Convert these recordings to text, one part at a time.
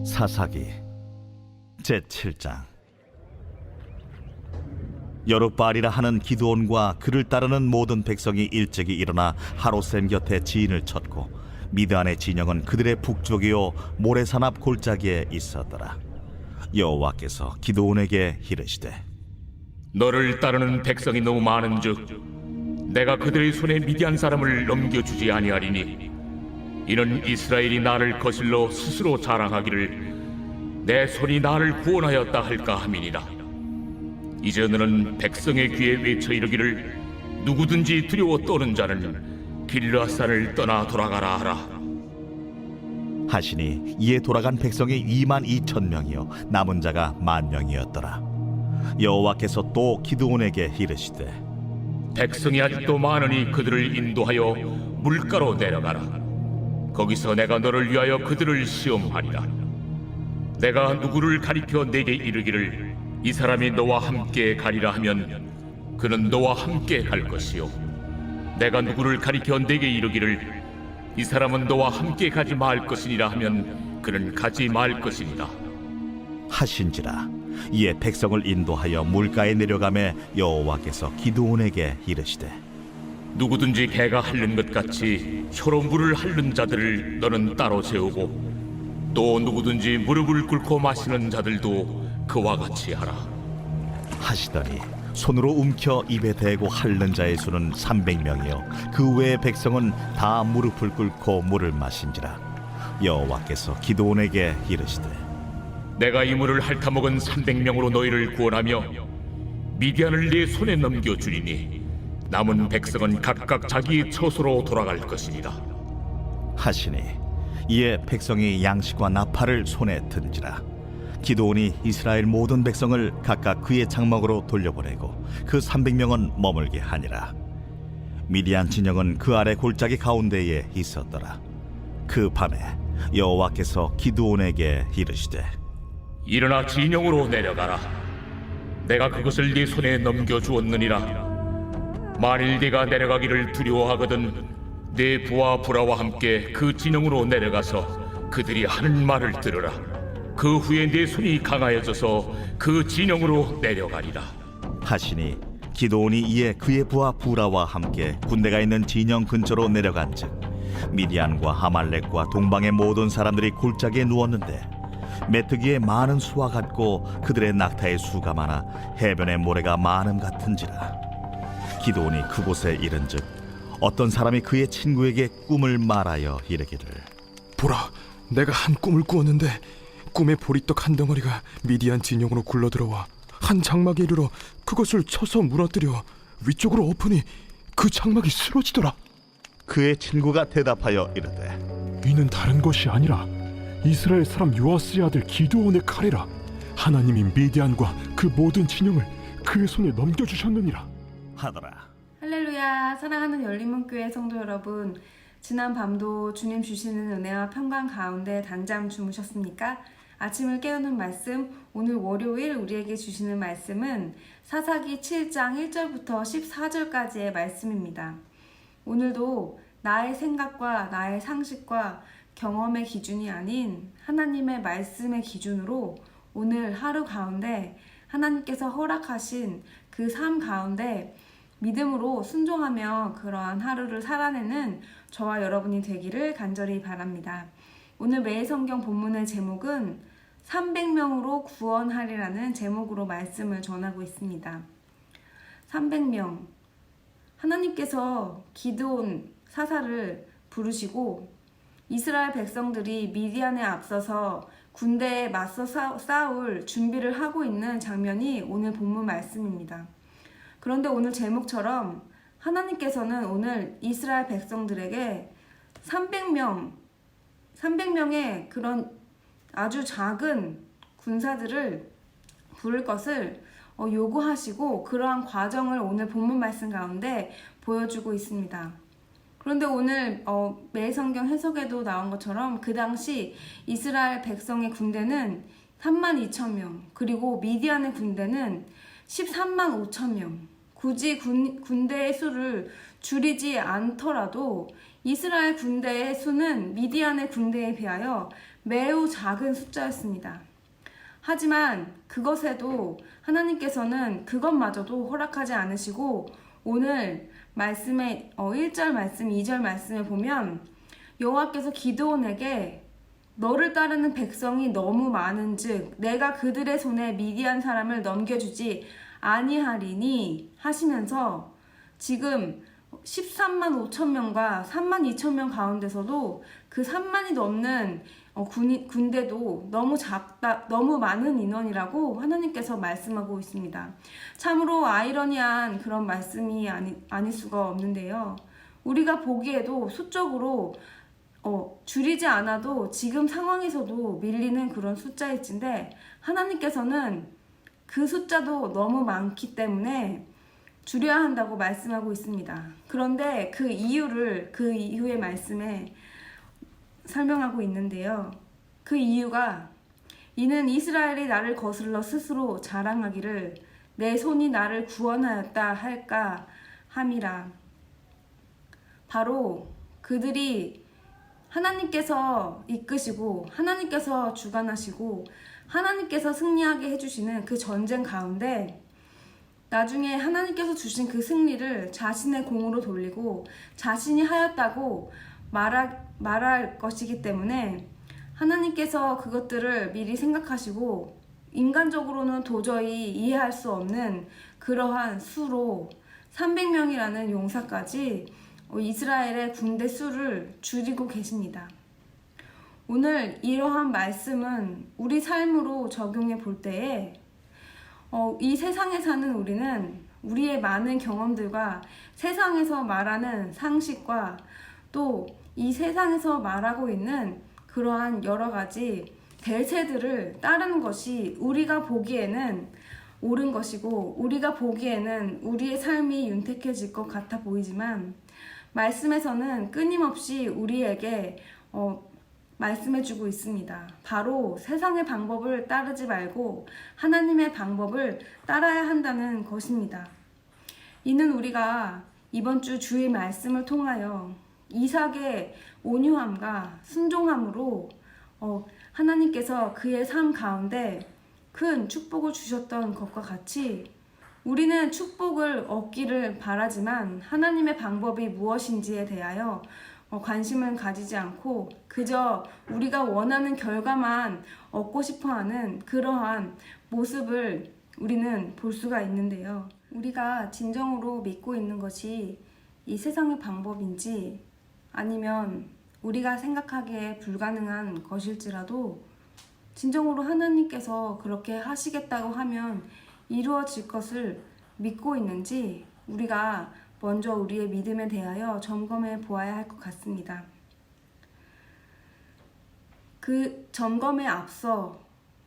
사사기 제7장. 여룻바알이라 하는 기드온과 그를 따르는 모든 백성이 일찍이 일어나 하롯셈 곁에 지인을 쳤고 미드안의 진영은 그들의 북쪽이요 모래산 앞 골짜기에 있었더라. 여호와께서 기드온에게 이르시되 너를 따르는 백성이 너무 많은즉 내가 그들의 손에 미디안 사람을 넘겨주지 아니하리니 이는 이스라엘이 나를 거슬러 스스로 자랑하기를 내 손이 나를 구원하였다 할까 함이니라. 이제 너는 백성의 귀에 외쳐 이르기를 누구든지 두려워 떠는 자는 길르앗산을 떠나 돌아가라 하라. 하시니 이에 돌아간 백성이 22,000명이요 남은 자가 10,000명이었더라. 여호와께서 또 기드온에게 이르시되 백성이 아직도 많으니 그들을 인도하여 물가로 내려가라. 거기서 내가 너를 위하여 그들을 시험하리라. 내가 누구를 가리켜 내게 이르기를 이 사람이 너와 함께 가리라 하면 그는 너와 함께 갈 것이요 내가 누구를 가리켜 내게 이르기를 이 사람은 너와 함께 가지 말 것이니라 하면 그는 가지 말 것이니라 하신지라. 이에 백성을 인도하여 물가에 내려가매 여호와께서 기드온에게 이르시되 누구든지 개가 핥는 것 같이 혀로 물을 핥는 자들을 너는 따로 세우고 또 누구든지 무릎을 꿇고 마시는 자들도 그와 같이 하라. 하시더니 손으로 움켜 입에 대고 핥는 자의 수는 300명이요 그 외의 백성은 다 무릎을 꿇고 물을 마신지라. 여호와께서 기드온에게 이르시되 내가 이 물을 핥아먹은 300명으로 너희를 구원하며 미디안을 네 손에 넘겨주리니 남은 백성은 각각 자기 처소로 돌아갈 것이니라. 하시니 이에 백성이 양식과 나팔을 손에 든지라. 기드온이 이스라엘 모든 백성을 각각 그의 장막으로 돌려보내고 그 300명은 머물게 하니라. 미디안 진영은 그 아래 골짜기 가운데에 있었더라. 그 밤에 여호와께서 기드온에게 이르시되 일어나 진영으로 내려가라. 내가 그것을 네 손에 넘겨주었느니라. 만일 네가 내려가기를 두려워하거든 네 부하 부라와 함께 그 진영으로 내려가서 그들이 하는 말을 들으라. 그 후에 네 손이 강하여져서 그 진영으로 내려가리라. 하시니 기드온이 이에 그의 부하 부라와 함께 군대가 있는 진영 근처로 내려간즉 미디안과 아말렉과 동방의 모든 사람들이 골짜기에 누웠는데 메뚜기의 많은 수와 같고 그들의 낙타의 수가 많아 해변의 모래가 많음 같은지라. 기드온이 그곳에 이른즉 어떤 사람이 그의 친구에게 꿈을 말하여 이르기를 보라, 내가 한 꿈을 꾸었는데 꿈의 보리떡 한 덩어리가 미디안 진영으로 굴러들어와 한 장막에 이르러 그것을 쳐서 무너뜨려 위쪽으로 엎으니 그 장막이 쓰러지더라. 그의 친구가 대답하여 이르되 이는 다른 것이 아니라 이스라엘 사람 요아스의 아들 기드온의 칼이라. 하나님이 미디안과 그 모든 진영을 그의 손에 넘겨주셨느니라 하더라. 할렐루야. 사랑하는 열린문교회 성도 여러분, 지난 밤도 주님 주시는 은혜와 평강 가운데 단잠 주무셨습니까? 아침을 깨우는 말씀, 오늘 월요일 우리에게 주시는 말씀은 사사기 7장 1절부터 14절까지의 말씀입니다. 오늘도 나의 생각과 나의 상식과 경험의 기준이 아닌 하나님의 말씀의 기준으로 오늘 하루 가운데 하나님께서 허락하신 그 삶 가운데 믿음으로 순종하며 그러한 하루를 살아내는 저와 여러분이 되기를 간절히 바랍니다. 오늘 매일 성경 본문의 제목은 300명으로 구원하리라는 제목으로 말씀을 전하고 있습니다. 300명. 하나님께서 기드온 사사를 부르시고 이스라엘 백성들이 미디안에 앞서서 군대에 맞서 싸울 준비를 하고 있는 장면이 오늘 본문 말씀입니다. 그런데 오늘 제목처럼 하나님께서는 오늘 이스라엘 백성들에게 300명의 그런 아주 작은 군사들을 부를 것을 요구하시고 그러한 과정을 오늘 본문 말씀 가운데 보여주고 있습니다. 그런데 오늘 매성경 해석에도 나온 것처럼 그 당시 이스라엘 백성의 군대는 32,000명, 그리고 미디안의 군대는 13만 5천명. 굳이 군대의 수를 줄이지 않더라도 이스라엘 군대의 수는 미디안의 군대에 비하여 매우 작은 숫자였습니다. 하지만 그것에도 하나님께서는 그것마저도 허락하지 않으시고 오늘 말씀의 1절 말씀, 2절 말씀에 보면 여호와께서 기드온에게 너를 따르는 백성이 너무 많은즉 내가 그들의 손에 미디안 사람을 넘겨주지 아니하리니 하시면서 지금 13만 5천 명과 3만 2천 명 가운데서도 그 3만이 넘는 군대도 너무 작다, 너무 많은 인원이라고 하나님께서 말씀하고 있습니다. 참으로 아이러니한 그런 말씀이 아닐 수가 없는데요. 우리가 보기에도 수적으로 줄이지 않아도 지금 상황에서도 밀리는 그런 숫자일진데 하나님께서는 그 숫자도 너무 많기 때문에 줄여야 한다고 말씀하고 있습니다. 그런데 그 이유를 그 이후의 말씀에 설명하고 있는데요. 그 이유가 이는 이스라엘이 나를 거슬러 스스로 자랑하기를 내 손이 나를 구원하였다 할까 함이라. 바로 그들이 하나님께서 이끄시고 하나님께서 주관하시고 하나님께서 승리하게 해주시는 그 전쟁 가운데 나중에 하나님께서 주신 그 승리를 자신의 공으로 돌리고 자신이 하였다고 말할 것이기 때문에 하나님께서 그것들을 미리 생각하시고 인간적으로는 도저히 이해할 수 없는 그러한 수로 300명이라는 용사까지 이스라엘의 군대 수를 줄이고 계십니다. 오늘 이러한 말씀은 우리 삶으로 적용해 볼 때에 이 세상에 사는 우리는 우리의 많은 경험들과 세상에서 말하는 상식과 또 이 세상에서 말하고 있는 그러한 여러 가지 대세들을 따르는 것이 우리가 보기에는 옳은 것이고 우리가 보기에는 우리의 삶이 윤택해질 것 같아 보이지만 말씀에서는 끊임없이 우리에게 말씀해주고 있습니다. 바로 세상의 방법을 따르지 말고 하나님의 방법을 따라야 한다는 것입니다. 이는 우리가 이번 주 주의 말씀을 통하여 이삭의 온유함과 순종함으로 하나님께서 그의 삶 가운데 큰 축복을 주셨던 것과 같이 우리는 축복을 얻기를 바라지만 하나님의 방법이 무엇인지에 대하여 관심을 가지지 않고 그저 우리가 원하는 결과만 얻고 싶어하는 그러한 모습을 우리는 볼 수가 있는데요. 우리가 진정으로 믿고 있는 것이 이 세상의 방법인지 아니면 우리가 생각하기에 불가능한 것일지라도 진정으로 하나님께서 그렇게 하시겠다고 하면 이루어질 것을 믿고 있는지 우리가 먼저 우리의 믿음에 대하여 점검해 보아야 할 것 같습니다. 그 점검에 앞서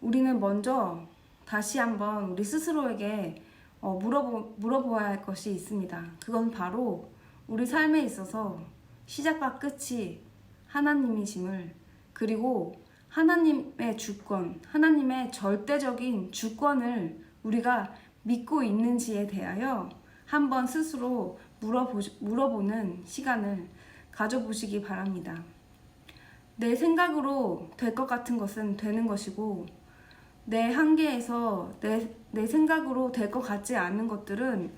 우리는 먼저 다시 한번 우리 스스로에게 물어보아야 할 것이 있습니다. 그건 바로 우리 삶에 있어서 시작과 끝이 하나님이심을 그리고 하나님의 주권, 하나님의 절대적인 주권을 우리가 믿고 있는지에 대하여 한번 스스로 물어보는 시간을 가져보시기 바랍니다. 내 생각으로 될 것 같은 것은 되는 것이고 내 한계에서 내 생각으로 될 것 같지 않은 것들은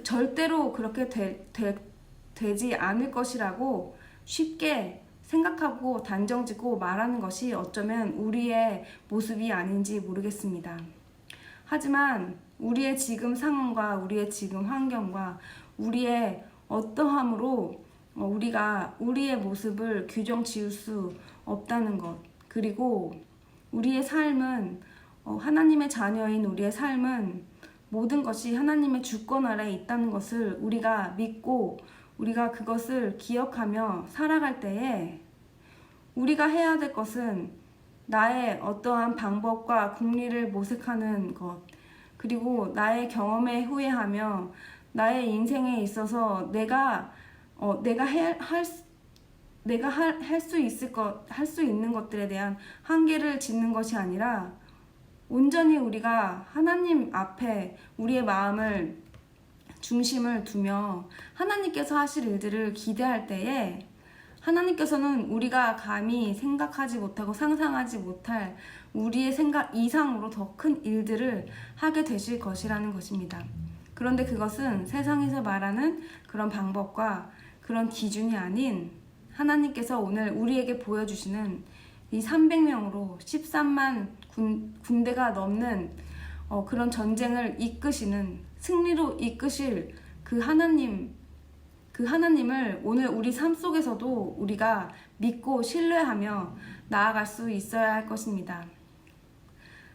절대로 그렇게 되지 않을 것이라고 쉽게 생각하고 단정짓고 말하는 것이 어쩌면 우리의 모습이 아닌지 모르겠습니다. 하지만 우리의 지금 상황과 우리의 지금 환경과 우리의 어떠함으로 우리가 우리의 모습을 규정 지을 수 없다는 것, 그리고 우리의 삶은 하나님의 자녀인 우리의 삶은 모든 것이 하나님의 주권 아래에 있다는 것을 우리가 믿고 우리가 그것을 기억하며 살아갈 때에 우리가 해야 될 것은 나의 어떠한 방법과 공리를 모색하는 것, 그리고 나의 경험에 후회하며 나의 인생에 있어서 내가 할 수 있는 것들에 대한 한계를 짓는 것이 아니라 온전히 우리가 하나님 앞에 우리의 마음을 중심을 두며 하나님께서 하실 일들을 기대할 때에 하나님께서는 우리가 감히 생각하지 못하고 상상하지 못할 우리의 생각 이상으로 더 큰 일들을 하게 되실 것이라는 것입니다. 그런데 그것은 세상에서 말하는 그런 방법과 그런 기준이 아닌 하나님께서 오늘 우리에게 보여주시는 이 300명으로 13만 군대가 넘는 그런 전쟁을 이끄시는, 승리로 이끄실 그 하나님을 오늘 우리 삶 속에서도 우리가 믿고 신뢰하며 나아갈 수 있어야 할 것입니다.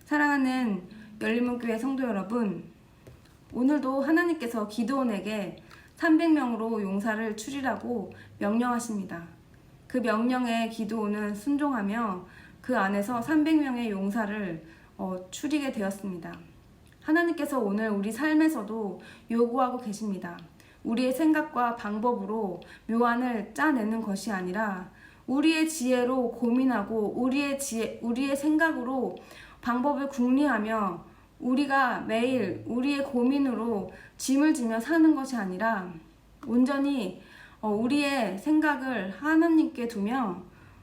사랑하는 열린문교회 성도 여러분, 오늘도 하나님께서 기드온에게 300명으로 용사를 추리라고 명령하십니다. 그 명령에 기드온은 순종하며 그 안에서 300명의 용사를 추리게 되었습니다. 하나님께서 오늘 우리 삶에서도 요구하고 계십니다. 우리의 생각과 방법으로 묘안을 짜내는 것이 아니라 우리의 지혜로 고민하고 우리의 생각으로 방법을 궁리하며 우리가 매일 우리의 고민으로 짐을 지며 사는 것이 아니라 온전히 우리의 생각을 하나님께 두며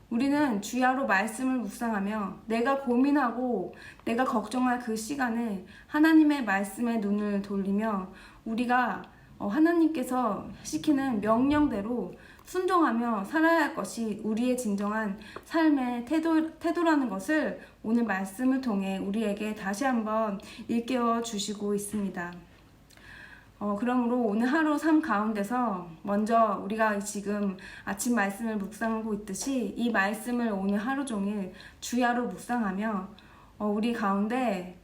우리는 주야로 말씀을 묵상하며 내가 고민하고 내가 걱정할 그 시간에 하나님의 말씀에 눈을 돌리며 우리가 하나님께서 시키는 명령대로 순종하며 살아야 할 것이 우리의 진정한 삶의 태도라는 것을 오늘 말씀을 통해 우리에게 다시 한번 일깨워 주시고 있습니다. 그러므로 오늘 하루 삶 가운데서 먼저 우리가 지금 아침 말씀을 묵상하고 있듯이 이 말씀을 오늘 하루 종일 주야로 묵상하며 우리 가운데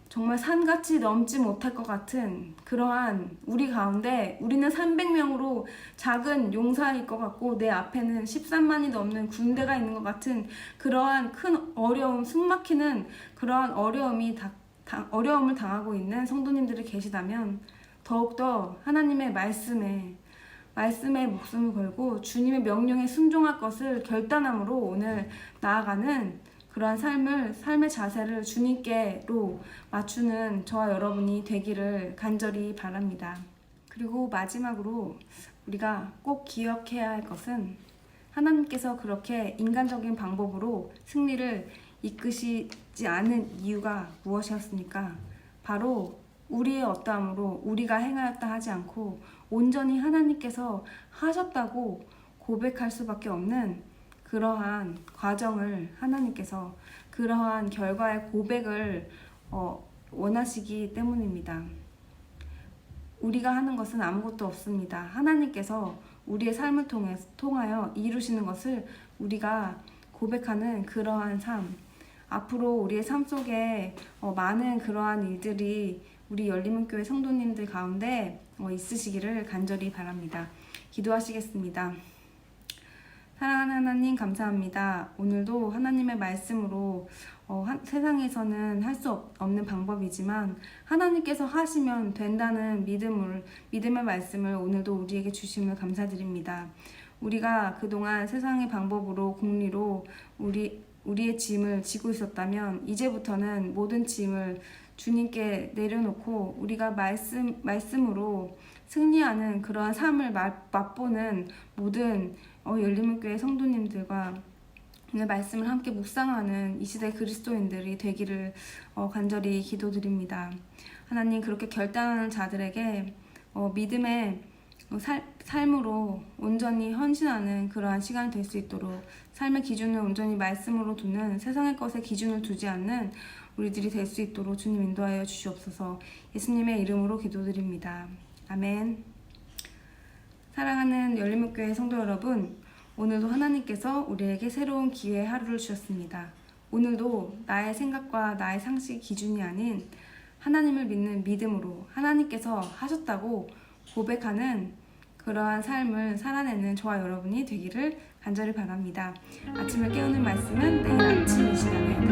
정말 산같이 넘지 못할 것 같은 그러한 우리 가운데 우리는 300명으로 작은 용사일 것 같고 내 앞에는 13만이 넘는 군대가 있는 것 같은 그러한 큰 어려움, 숨막히는 그러한 어려움을 당하고 있는 성도님들이 계시다면 더욱더 하나님의 말씀에 목숨을 걸고 주님의 명령에 순종할 것을 결단함으로 오늘 나아가는 그러한 삶의 자세를 주님께로 맞추는 저와 여러분이 되기를 간절히 바랍니다. 그리고 마지막으로 우리가 꼭 기억해야 할 것은 하나님께서 그렇게 인간적인 방법으로 승리를 이끄시지 않은 이유가 무엇이었습니까? 바로 우리의 어떠함으로 우리가 행하였다 하지 않고 온전히 하나님께서 하셨다고 고백할 수밖에 없는 그러한 과정을 하나님께서 그러한 결과의 고백을 원하시기 때문입니다. 우리가 하는 것은 아무것도 없습니다. 하나님께서 우리의 삶을 통하여 이루시는 것을 우리가 고백하는 그러한 삶, 앞으로 우리의 삶 속에 많은 그러한 일들이 우리 열린문교회 성도님들 가운데 있으시기를 간절히 바랍니다. 기도하시겠습니다. 사랑하는 하나님 감사합니다. 오늘도 하나님의 말씀으로 세상에서는 할 수 없는 방법이지만 하나님께서 하시면 된다는 믿음의 말씀을 오늘도 우리에게 주심을 감사드립니다. 우리가 그동안 세상의 방법으로 공리로 우리의 짐을 지고 있었다면 이제부터는 모든 짐을 주님께 내려놓고 우리가 말씀으로 승리하는 그러한 삶을 맛보는 모든 열린문교회 성도님들과 오늘 말씀을 함께 묵상하는 이 시대 그리스도인들이 되기를 간절히 기도드립니다. 하나님, 그렇게 결단하는 자들에게 믿음의 삶으로 온전히 헌신하는 그러한 시간이 될 수 있도록 삶의 기준을 온전히 말씀으로 두는 세상의 것에 기준을 두지 않는 우리들이 될 수 있도록 주님 인도하여 주시옵소서. 예수님의 이름으로 기도드립니다. 아멘. 사랑하는 열린문교회 성도 여러분, 오늘도 하나님께서 우리에게 새로운 기회의 하루를 주셨습니다. 오늘도 나의 생각과 나의 상식 기준이 아닌 하나님을 믿는 믿음으로 하나님께서 하셨다고 고백하는 그러한 삶을 살아내는 저와 여러분이 되기를 간절히 바랍니다. 아침을 깨우는 말씀은 내일 아침 이 시간에